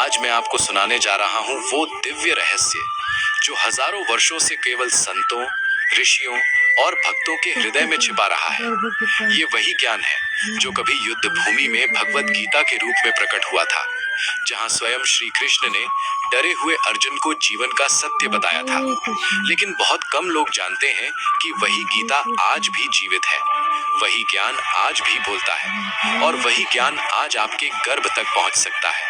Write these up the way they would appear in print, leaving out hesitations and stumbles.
आज मैं आपको सुनाने जा रहा हूँ वो दिव्य रहस्य जो हजारों वर्षों से केवल संतों, ऋषियों और भक्तों के हृदय में छिपा रहा है। ये वही ज्ञान है जो कभी युद्ध भूमि में भगवत गीता के रूप में प्रकट हुआ था, जहाँ स्वयं श्री कृष्ण ने डरे हुए अर्जुन को जीवन का सत्य बताया था। लेकिन बहुत कम लोग जानते हैं कि वही गीता आज भी जीवित है, वही ज्ञान आज भी बोलता है और वही ज्ञान आज आपके गर्भ तक पहुंच सकता है।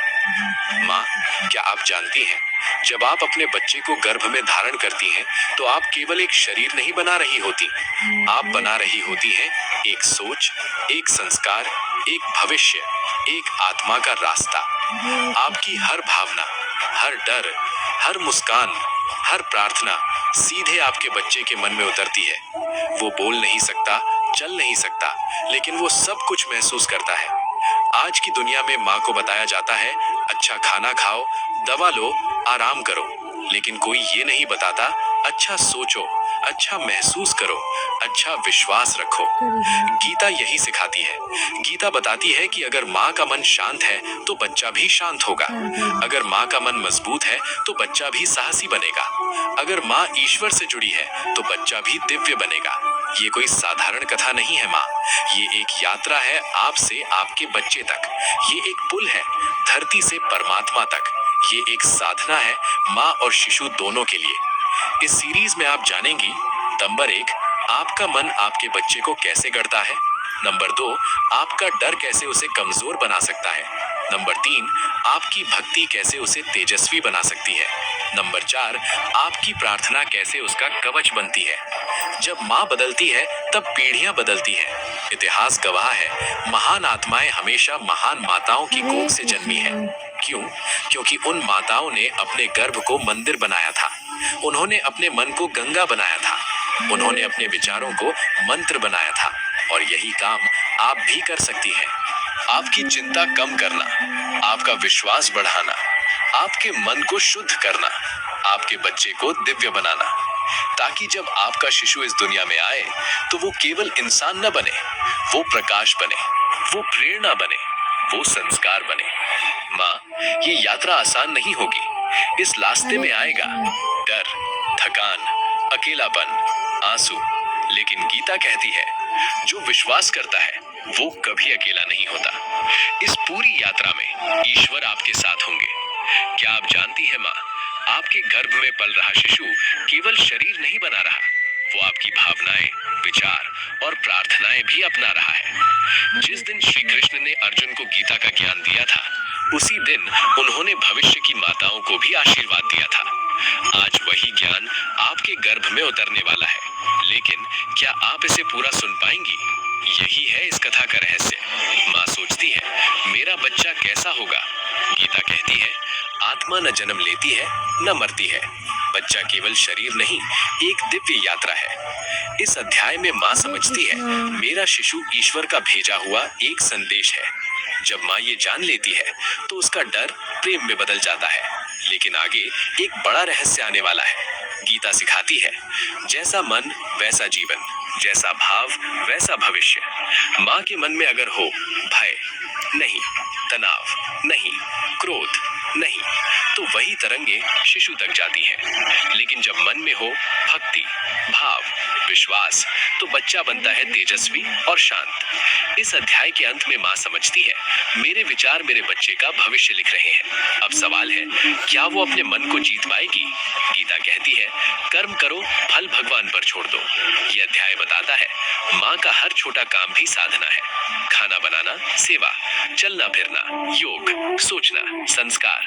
माँ, क्या आप जानती हैं, जब आप अपने बच्चे को गर्भ में धारण करती हैं, तो आप केवल एक शरीर नहीं बना रही होती, आप बना रही होती हैं एक सोच, एक संस्कार, एक भविष्य, एक आत्मा का रास्ता। आपकी हर भावना, हर डर, हर मुस्कान, हर प्रार्थना सीधे आपके बच्चे के मन में उतरती है। वो बोल नहीं सकता, चल नहीं सकता, लेकिन वो सब कुछ महसूस करता है। आज की दुनिया में माँ को बताया जाता है, अच्छा खाना खाओ, दवा लो, आराम करो, लेकिन कोई ये नहीं बताता, अच्छा सोचो, अच्छा महसूस करो, अच्छा विश्वास रखो। गीता यही सिखाती है। गीता बताती है कि अगर माँ का मन शांत है तो बच्चा भी शांत होगा, अगर माँ का मन मजबूत है तो बच्चा भी साहसी बनेगा, अगर माँ ईश्वर से जुड़ी है तो बच्चा भी दिव्य बनेगा। ये कोई साधारण कथा नहीं है माँ, ये एक यात्रा है आपसे आपके बच्चे तक, ये एक पुल है धरती से परमात्मा तक, ये एक साधना है माँ और शिशु दोनों के लिए। इस सीरीज में आप जानेंगी, नंबर 1, आपका मन आपके बच्चे को कैसे गढ़ता है। नंबर 2, आपका डर कैसे उसे कमजोर बना सकता है। नंबर 3, आपकी भक्ति कैसे उसे तेजस्वी बना सकती है। नंबर 4, आपकी प्रार्थना कैसे उसका कवच बनती है। जब माँ बदलती है तब पीढ़ियां बदलती हैं। इतिहास गवाह है, महान आत्माएं हमेशा महान माताओं की कोख से जन्मी है। क्यों? क्योंकि उन माताओं ने अपने गर्भ को मंदिर बनाया था, उन्होंने अपने मन को गंगा बनाया था, उन्होंने अपने विचारों को मंत्र बनाया था। और यही काम आप भी कर सकती हैं। आपकी चिंता कम करना, आपका विश्वास बढ़ाना, आपके मन को शुद्ध करना, आपके बच्चे को दिव्य बनाना, ताकि जब आपका शिशु इस दुनिया में आए तो वो केवल इंसान न बने, वो प्रकाश बने, वो प्रेरणा बने, वो संस्कार बने। माँ, ये यात्रा आसान नहीं होगी। इस रास्ते में आएगा डर, थकान, अकेलापन, आंसू, लेकिन गीता कहती है, जो विश्वास करता है वो कभी अकेला नहीं होता। इस पूरी यात्रा में ईश्वर आपके साथ होंगे। क्या आप जानती हैं माँ, आपके गर्भ में पल रहा शिशु केवल शरीर नहीं बना रहा, वो आपकी भावनाएं, विचार और प्रार्थनाएं भी अपना रहा है। जिस दिन श्री कृष्ण ने अर्जुन को गीता का ज्ञान दिया था, उसी दिन उन्होंने भविष्य की माताओं को भी आशीर्वाद दिया था। आज वही ज्ञान आपके गर्भ में उतरने वाला है, लेकिन क्या आप इसे पूरा सुन पाएंगी? यही है इस कथा का रहस्य। माँ सोचती है, मेरा बच्चा कैसा होगा? गीता कहती है, आत्मा न जन्म लेती है न मरती है, बच्चा केवल शरीर नहीं, एक दिव्य यात्रा है। इस अध्याय में माँ समझती है, मेरा शिशु ईश्वर का भेजा हुआ एक संदेश है। जब माँ ये जान लेती है तो उसका डर प्रेम में बदल जाता है। लेकिन आगे एक बड़ा रहस्य आने वाला है। गीता सिखाती है, जैसा मन वैसा जीवन, जैसा भाव वैसा भविष्य। माँ के मन में अगर हो भय नहीं, तनाव नहीं, क्रोध नहीं, तो वही तरंगे शिशु तक जाती हैं। लेकिन जब मन में हो भक्ति, भाव, विश्वास, तो बच्चा बनता है तेजस्वी और शांत। इस अध्याय के अंत में माँ समझती है, मेरे विचार मेरे बच्चे का भविष्य लिख रहे हैं। अब सवाल है, क्या वो अपने मन को जीत पाएगी? गीता कहती है, कर्म करो, फल भगवान पर छोड़ दो। ये अध्याय बताता है, माँ का हर छोटा काम भी साधना है। खाना बनाना, सेवा, चलना फिरना, योग, सोचना, संस्कार।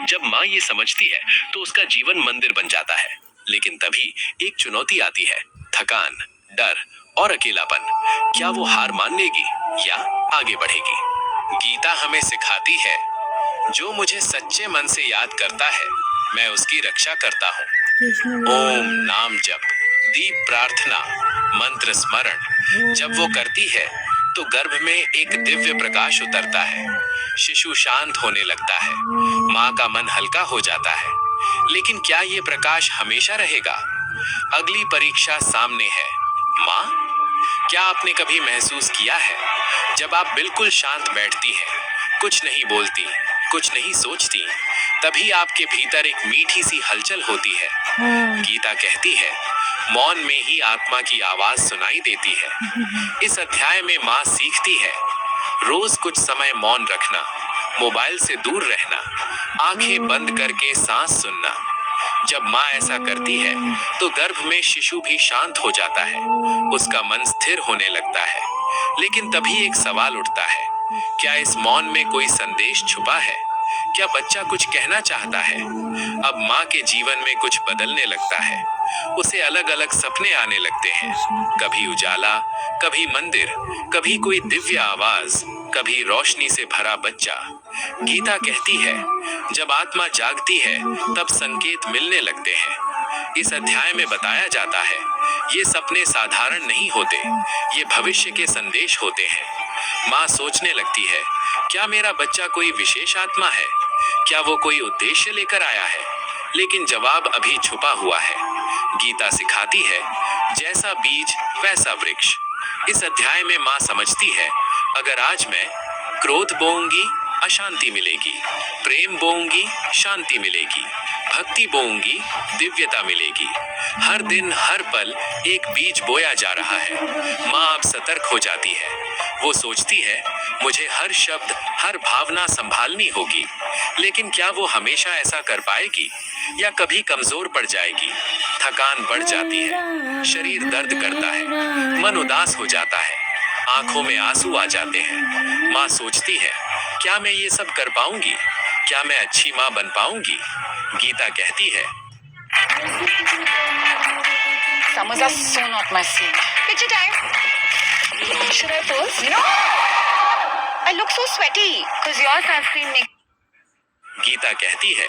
जब माँ ये समझती है तो उसका जीवन मंदिर बन जाता है। लेकिन तभी एक चुनौती आती है, थकान, डर और अकेलापन। क्या वो हार मान लेगी या आगे बढ़ेगी? गीता हमें सिखाती है, जो मुझे सच्चे मन से याद करता है, मैं उसकी रक्षा करता हूँ। ओम नाम जप, दीप प्रार्थना, मंत्र स्मरण जब वो करती है तो गर्भ में एक दिव्य प्रकाश उतरता है, शिशु शांत होने लगता है, माँ का मन हल्का हो जाता है। लेकिन क्या ये प्रकाश हमेशा रहेगा? अगली परीक्षा सामने है। माँ, क्या आपने कभी महसूस किया है, जब आप बिल्कुल शांत बैठती हैं, कुछ नहीं बोलती, कुछ नहीं सोचती, तभी आपके भीतर एक मीठी सी हलचल होती है। गीता कहती है, मौन में ही आत्मा की आवाज सुनाई देती है। इस अध्याय में माँ सीखती है, रोज कुछ समय मौन रखना, मोबाइल से दूर रहना, आंखें बंद करके सांस सुनना। जब माँ ऐसा करती है तो गर्भ में शिशु भी शांत हो जाता है, उसका मन स्थिर होने लगता है। लेकिन तभी एक सवाल उठता है, क्या इस मौन में कोई संदेश छुपा है? क्या बच्चा कुछ कहना चाहता है? अब माँ के जीवन में कुछ बदलने लगता है, उसे अलग अलग सपने आने लगते हैं, कभी उजाला, कभी मंदिर, कभी कोई दिव्य आवाज, कभी रोशनी से भरा बच्चा। गीता कहती है, जब आत्मा जागती है तब संकेत मिलने लगते हैं। इस अध्याय में बताया जाता है, ये सपने साधारण नहीं होते, ये भविष्य के संदेश होते हैं। माँ सोचने लगती है, क्या मेरा बच्चा कोई विशेष आत्मा है? क्या वो कोई उद्देश्य लेकर आया है? लेकिन जवाब अभी छुपा हुआ है। गीता सिखाती है, जैसा बीज वैसा वृक्ष। इस अध्याय में माँ समझती है, अगर आज मैं क्रोध बोऊंगी, अशांति मिलेगी, प्रेम बोऊंगी, शांति मिलेगी, भक्ति बोऊंगी, दिव्यता मिलेगी। हर दिन हर पल एक बीज बोया जा रहा है। माँ अब सतर्क हो जाती है, वो सोचती है, मुझे हर शब्द, हर भावना संभालनी होगी। लेकिन क्या वो हमेशा ऐसा कर पाएगी या कभी कमजोर पड़ जाएगी? थकान बढ़ जाती है, शरीर दर्द करता है, मन उदास हो जाता है, आंखों में आंसू आ जाते हैं। माँ सोचती है, क्या मैं ये सब कर पाऊंगी? क्या मैं अच्छी माँ बन पाऊंगी? गीता कहती है, Summers are so not my scene. Picture time. Should I pose? No! I look so sweaty because your sunscreen makes. Gita कहती है,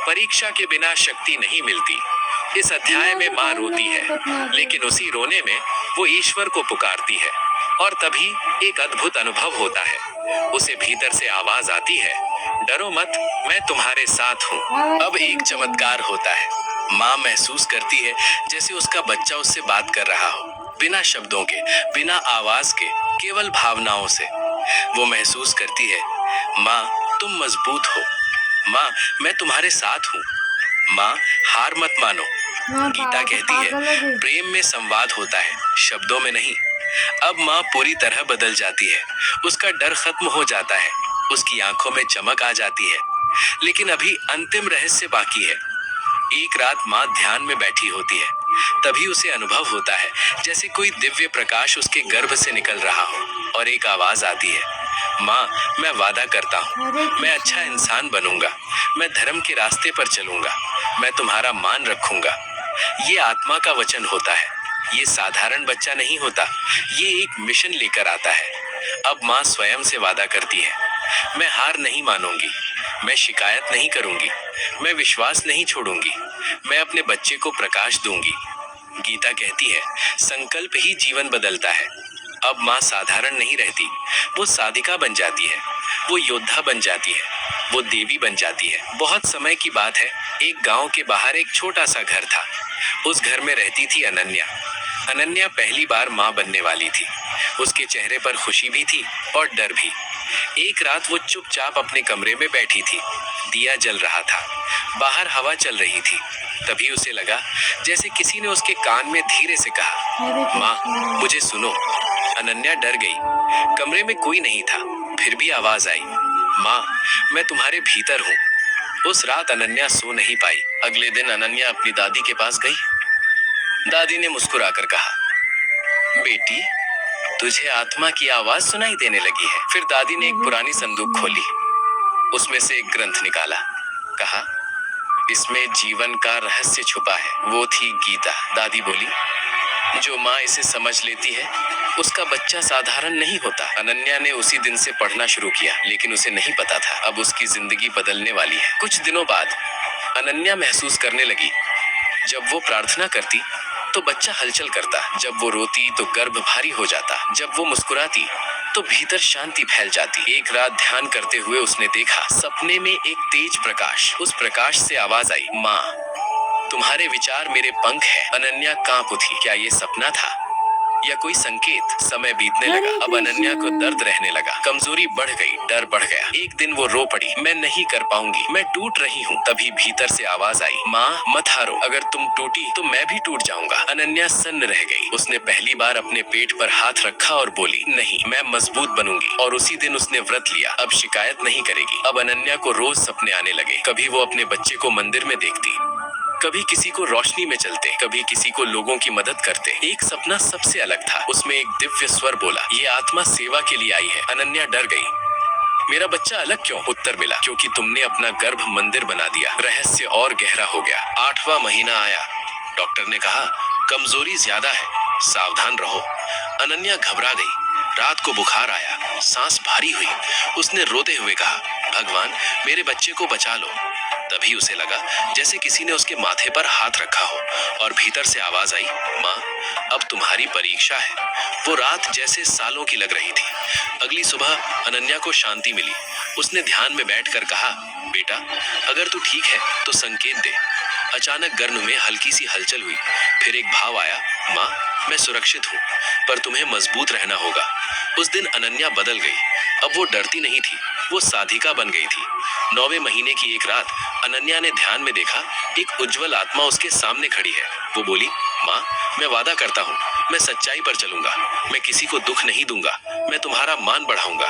परीक्षा के बिना शक्ति नहीं मिलती। इस अध्याय में माँ रोती है, लेकिन उसी रोने में वो ईश्वर को पुकारती है। और तभी एक अद्भुत अनुभव होता है, उसे भीतर से आवाज आती है, डरो मत, मैं तुम्हारे साथ हूँ। अब एक चमत्कार होता है, माँ महसूस करती है जैसे उसका बच्चा उससे बात कर रहा हो, बिना शब्दों के, बिना आवाज के, केवल भावनाओं से। वो महसूस करती है, माँ तुम मजबूत हो, माँ मैं तुम्हारे साथ हूँ, माँ हार मत मानो। गीता कहती है, प्रेम में संवाद होता है, शब्दों में नहीं। अब माँ पूरी तरह बदल जाती है, उसका डर खत्म हो जाता है, उसकी आंखों में चमक आ जाती है। लेकिन अभी अंतिम रहस्य बाकी है। एक रात माँ ध्यान में बैठी होती है, तभी उसे अनुभव होता है जैसे कोई दिव्य प्रकाश उसके गर्भ से निकल रहा हो, और एक आवाज आती है, माँ मैं वादा करता हूँ, मैं अच्छा इंसान बनूंगा, मैं धर्म के रास्ते पर चलूंगा, मैं तुम्हारा मान रखूंगा। ये आत्मा का वचन होता है, ये साधारण बच्चा नहीं होता, ये एक मिशन लेकर आता है। अब माँ स्वयं से वादा करती है, मैं हार नहीं मानूंगी, मैं शिकायत नहीं करूंगी, मैं विश्वास नहीं छोड़ूंगी, मैं अपने बच्चे को प्रकाश दूंगी। गीता कहती है, संकल्प ही जीवन बदलता है। अब माँ साधारण नहीं रहती, वो साधिका बन जाती है, वो योद्धा बन जाती है, वो देवी बन जाती है। बहुत समय की बात है, एक गांव के बाहर एक छोटा सा घर था। उस घर में रहती थी अनन्या। अनन्या पहली बार माँ बनने वाली थी। उसके चेहरे पर खुशी भी थी और डर भी। एक रात वो चुपचाप अपने कमरे में बैठी थी, दिया जल रहा था, बाहर हवा चल रही थी। तभी उसे लगा जैसे किसी ने उसके कान में धीरे से कहा, माँ मुझे सुनो। अनन्या डर गई, कमरे में कोई नहीं था, फिर भी आवाज आई, माँ मैं तुम्हारे भीतर हूँ। उस रात अनन्या सो नहीं पाई। अगले दिन अनन्या अपनी दादी के पास गई। दादी ने मुस्कुराकर कहा, बेटी तुझे आत्मा की आवाज सुनाई देने लगी है। फिर दादी ने एक पुरानी संदूक खोली, उसमें से एक ग्रंथ निकाला, कहा, इसमें जीवन का रहस्य छुपा है। वो थी गीता। दादी बोली, जो माँ इसे समझ लेती है उसका बच्चा साधारण नहीं होता। अनन्या ने उसी दिन से पढ़ना शुरू किया, लेकिन उसे नहीं पता था अब उसकी जिंदगी बदलने वाली है। कुछ दिनों बाद अनन्या महसूस करने लगी, जब वो प्रार्थना करती तो बच्चा हलचल करता, जब वो रोती तो गर्भ भारी हो जाता, जब वो मुस्कुराती तो भीतर शांति फैल जाती। एक रात ध्यान करते हुए उसने देखा, सपने में एक तेज प्रकाश। उस प्रकाश से आवाज आई, माँ तुम्हारे विचार मेरे पंख हैं। अनन्या कांप उठी, क्या ये सपना था या कोई संकेत। समय बीतने लगा। अब अनन्या को दर्द रहने लगा, कमजोरी बढ़ गई, डर बढ़ गया। एक दिन वो रो पड़ी, मैं नहीं कर पाऊंगी, मैं टूट रही हूँ। तभी भीतर से आवाज आई, माँ मत हारो, अगर तुम टूटी तो मैं भी टूट जाऊंगा। अनन्या सन्न रह गई। उसने पहली बार अपने पेट पर हाथ रखा और बोली, नहीं, मैं मजबूत बनूंगी। और उसी दिन उसने व्रत लिया, अब शिकायत नहीं करेगी। अब अनन्या को रोज सपने आने लगे। कभी वो अपने बच्चे को मंदिर में देखती, कभी किसी को रोशनी में चलते, कभी किसी को लोगों की मदद करते। एक सपना सबसे अलग था। उसमें एक दिव्य स्वर बोला, ये आत्मा सेवा के लिए आई है। अनन्या डर गई। मेरा बच्चा अलग क्यों? उत्तर मिला, क्योंकि तुमने अपना गर्भ मंदिर बना दिया। रहस्य और गहरा हो गया। 8वां महीना आया। डॉक्टर ने कहा, कमजोरी ज्यादा है, सावधान रहो। अनन्या घबरा गई। रात को बुखार आया, सांस भारी हुई। उसने रोते हुए कहा, भगवान मेरे बच्चे को बचा लो। तभी उसे लगा जैसे किसी ने उसके माथे पर हाथ रखा हो और भीतर से आवाज आई, माँ अब तुम्हारी परीक्षा है। वो रात जैसे सालों की लग रही थी। अगली सुबह अनन्या को शांति मिली। उसने ध्यान में बैठकर कहा, बेटा अगर तू ठीक है तो संकेत दे। अचानक गर्भ में हल्की सी हलचल हुई। फिर एक भाव आया, माँ मैं सुरक्षित हूँ, पर तुम्हें मजबूत रहना होगा। उस दिन अनन्या बदल गई। अब वो डरती नहीं थी, वो साधिका बन गई थी। 9वें महीने की एक रात अनन्या ने ध्यान में देखा, एक उज्जवल आत्मा उसके सामने खड़ी है। वो बोली, माँ मैं वादा करता हूँ, मैं सच्चाई पर चलूंगा, मैं किसी को दुख नहीं दूंगा, मैं तुम्हारा मान बढ़ाऊंगा।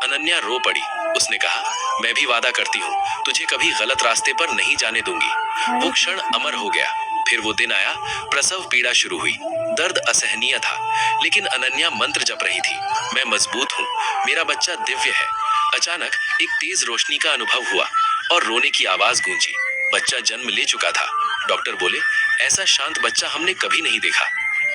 अनन्या रो पड़ी। उसने कहा, मैं भी वादा करती हूँ, तुझे कभी गलत रास्ते पर नहीं जाने दूंगी। वो क्षण अमर हो गया। फिर वो दिन आया, प्रसव पीड़ा शुरू हुई। दर्द असहनीय था, लेकिन अनन्या मंत्र जप रही थी, मैं मजबूत हूँ, मेरा बच्चा दिव्य है। अचानक एक तेज रोशनी का अनुभव हुआ और रोने की आवाज गूंजी। बच्चा जन्म ले चुका था। डॉक्टर बोले, ऐसा शांत बच्चा हमने कभी नहीं देखा।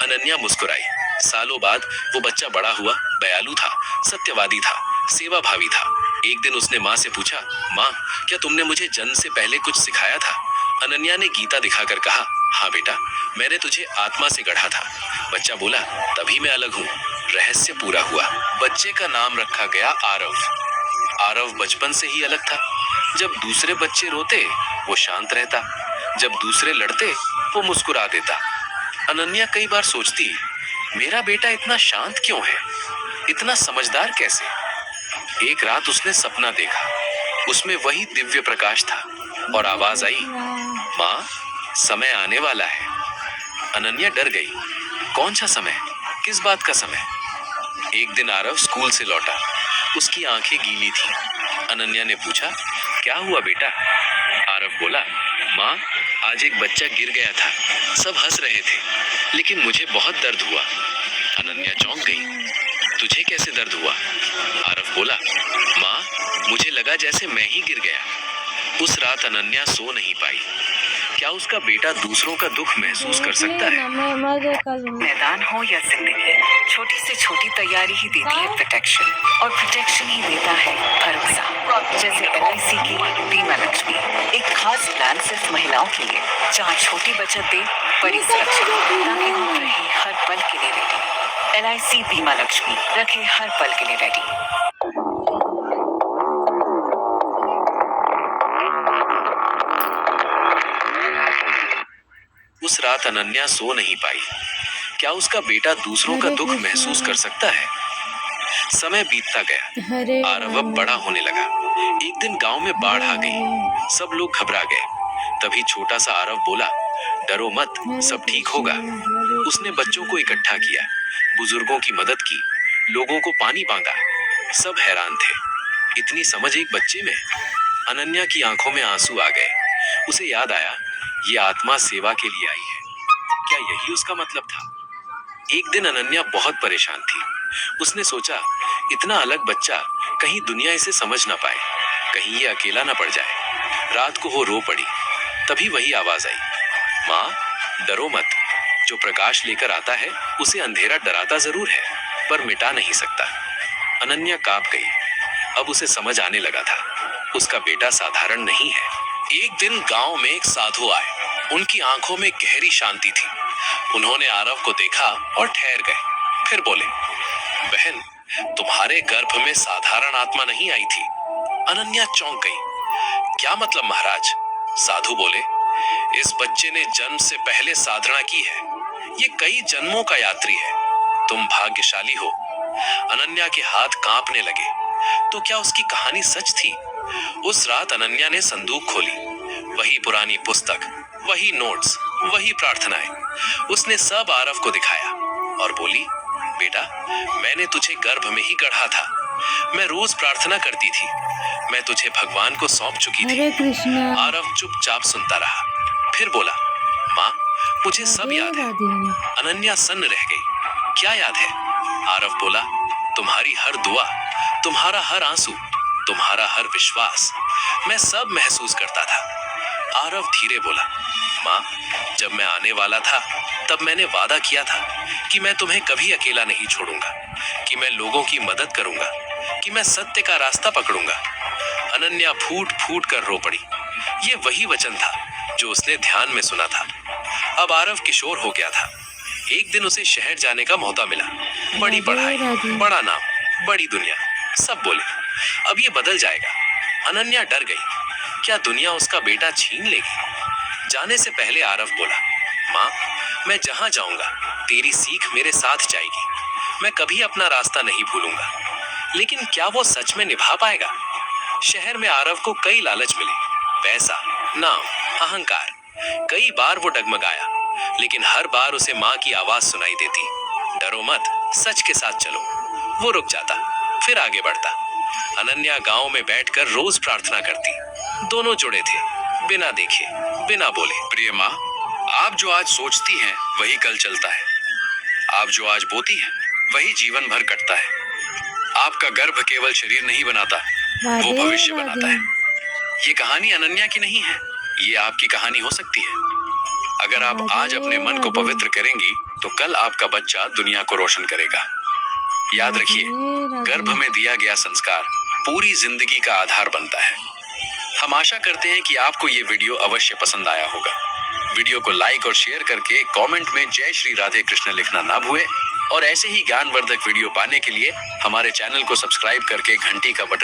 अनन्या मुस्कुराई। सालों बाद वो बच्चा बड़ा हुआ, दयालु था, सत्यवादी था, सेवा भावी था। एक दिन उसने माँ से पूछा, माँ क्या तुमने मुझे जन्म से पहले कुछ सिखाया था? अनन्या ने गीता दिखाकर कहा, हाँ बेटा, मैंने तुझे आत्मा से गढ़ा था। बच्चा बोला, तभी मैं अलग हूँ। रहस्य पूरा हुआ। बच्चे का नाम रखा गया आरव। आरव बचपन से ही अलग था। जब दूसरे बच्चे रोते वो शांत रहता, जब दूसरे लड़ते वो मुस्कुरा देता। अनन्या कई बार सोचती, मेरा बेटा इतना शांत क्यों है, इतना समझदार कैसे? एक रात उसने सपना देखा, उसमें वही दिव्य प्रकाश था और आवाज आई, माँ समय आने वाला है। अनन्या डर गई। कौन सा समय? किस बात का समय? एक दिन आरव स्कूल से लौटा। उसकी आंखें गीली थी। अनन्या ने पूछा, क्या हुआ बेटा? आरव बोला, माँ आज एक बच्चा गिर गया था, सब हंस रहे थे, लेकिन मुझे बहुत दर्द हुआ। अनन्या चौंक गई। तुझे कैसे दर्द हुआ? आरव बोला, माँ मुझे लगा जैसे मैं ही गिर गया। उस रात अनन्या सो नहीं पाई। क्या उसका बेटा दूसरों का दुख महसूस कर सकता है? मैदान हो या जिंदगी, छोटी से छोटी तैयारी ही देती है प्रोटेक्शन, और प्रोटेक्शन ही देता है भरोसा। जैसे LIC की बीमा लक्ष्मी, एक खास प्लान सिर्फ महिलाओं के लिए, जहाँ छोटी बचत दे बड़ी सुरक्षा, ताकि वो रहे हर पल के लिए रेडी। LIC बीमा लक्ष्मी, रखे हर पल के लिए रेडी। उस रात अनन्या सो नहीं पाई। क्या उसका बेटा दूसरों का दुख महसूस कर सकता है? समय बीतता गया। आरव अब बड़ा होने लगा। एक दिन गांव में बाढ़ आ गई। सब लोग घबरा गए। तभी छोटा सा आरव बोला, डरो मत, सब ठीक होगा। उसने बच्चों को इकट्ठा किया, बुजुर्गों की मदद की, लोगों को पानी मांगा। सब हैरान थे, इतनी समझ एक बच्चे में। अनन्या की आंखों में आंसू आ गए। उसे याद आया, ये आत्मा सेवा के लिए आई है। क्या यही उसका मतलब था? एक दिन अनन्या बहुत परेशान थी। उसने सोचा, इतना अलग बच्चा, कहीं दुनिया इसे समझ ना पाए, कहीं ये अकेला ना पड़ जाए। रात को वो रो पड़ी। तभी वही आवाज आई, माँ डरो मत, जो प्रकाश लेकर आता है उसे अंधेरा डराता जरूर है, पर मिटा नहीं सकता। अनन्या कांप गई। अब उसे समझ आने लगा था, उसका बेटा साधारण नहीं है। एक दिन गांव में एक साधु आए। उनकी आंखों में गहरी शांति थी। उन्होंने आरव को देखा और ठहर गए। फिर बोले, बहन तुम्हारे गर्भ में साधारण आत्मा नहीं आई थी। अनन्या चौंक गई। क्या मतलब महाराज? साधु बोले, इस बच्चे ने जन्म से पहले साधना की है। ये कई जन्मों का यात्री है। तुम भाग्यशाली हो। अनन्या के हाथ कांपने लगे। तो क्या उसकी कहानी सच थी? उस रात अनन्या ने संदूक खोली। वही पुरानी पुस्तक, वही नोट्स, वही प्रार्थनाएं। उसने सब आरव को दिखाया और बोली, बेटा, मैंने तुझे गर्भ में ही गढ़ा था। मैं रोज प्रार्थना करती थी। मैं तुझे भगवान को सौंप चुकी थी। हरे कृष्णा। आरव चुपचाप सुनता रहा। फिर बोला, माँ, मुझे सब याद है। अनन्या सन्न रह गई। क्या याद है? आरव बोला, तुम्हारी हर दुआ, तुम्हारा हर आंसू, तुम्हारा हर विश्वास। मैं सब महसूस करता था। आरव धीरे बोला, माँ, जब मैं आने वाला था तब मैंने वादा किया था कि मैं तुम्हें कभी अकेला नहीं छोड़ूंगा, कि मैं लोगों की मदद करूंगा, कि मैं सत्य का रास्ता पकड़ूंगा। अनन्या फूट फूट कर रो पड़ी। ये वही वचन था जो उसने ध्यान में सुना था। अब आरव किशोर हो गया था। एक दिन उसे शहर जाने का मौका मिला। बड़ी पढ़ाई, बड़ा नाम, बड़ी दुनिया। सब बोले अब ये बदल जाएगा। अनन्या डर गई। क्या दुनिया उसका बेटा छीन लेगी? जाने से पहले आरव बोला, माँ, मैं जहां जाऊंगा तेरी सीख मेरे साथ जाएगी। मैं कभी अपना रास्ता नहीं भूलूंगा। लेकिन क्या वो सच में निभा पाएगा? शहर में आरव को कई लालच मिले, पैसा, नाम, अहंकार। कई बार वो डगमगाया, लेकिन हर बार उसे माँ की आवाज सुनाई देती, डरो मत, सच के साथ चलो। वो रुक जाता, फिर आगे बढ़ता। अनन्या गांव में बैठकर रोज प्रार्थना करती। दोनों जुड़े थे, बिना देखे, बिना बोले। प्रिय माँ, आप जो आज सोचती हैं वही कल चलता है। आप जो आज बोती हैं वही जीवन भर कटता है। आपका गर्भ केवल शरीर नहीं बनाता, वो भविष्य बनाता है। ये कहानी अनन्या की नहीं है, ये आपकी कहानी हो सकती है। अगर आप आज अपने मन को पवित्र करेंगी तो कल आपका बच्चा दुनिया को रोशन करेगा। याद रखिए, गर्भ में दिया गया संस्कार पूरी जिंदगी का आधार बनता है। हम आशा करते हैं कि आपको ये वीडियो अवश्य पसंद आया होगा। वीडियो को लाइक और शेयर करके कमेंट में जय श्री राधे कृष्ण लिखना ना भूलें और ऐसे ही ज्ञानवर्धक वीडियो पाने के लिए हमारे चैनल को सब्सक्राइब करके घंटी का बटन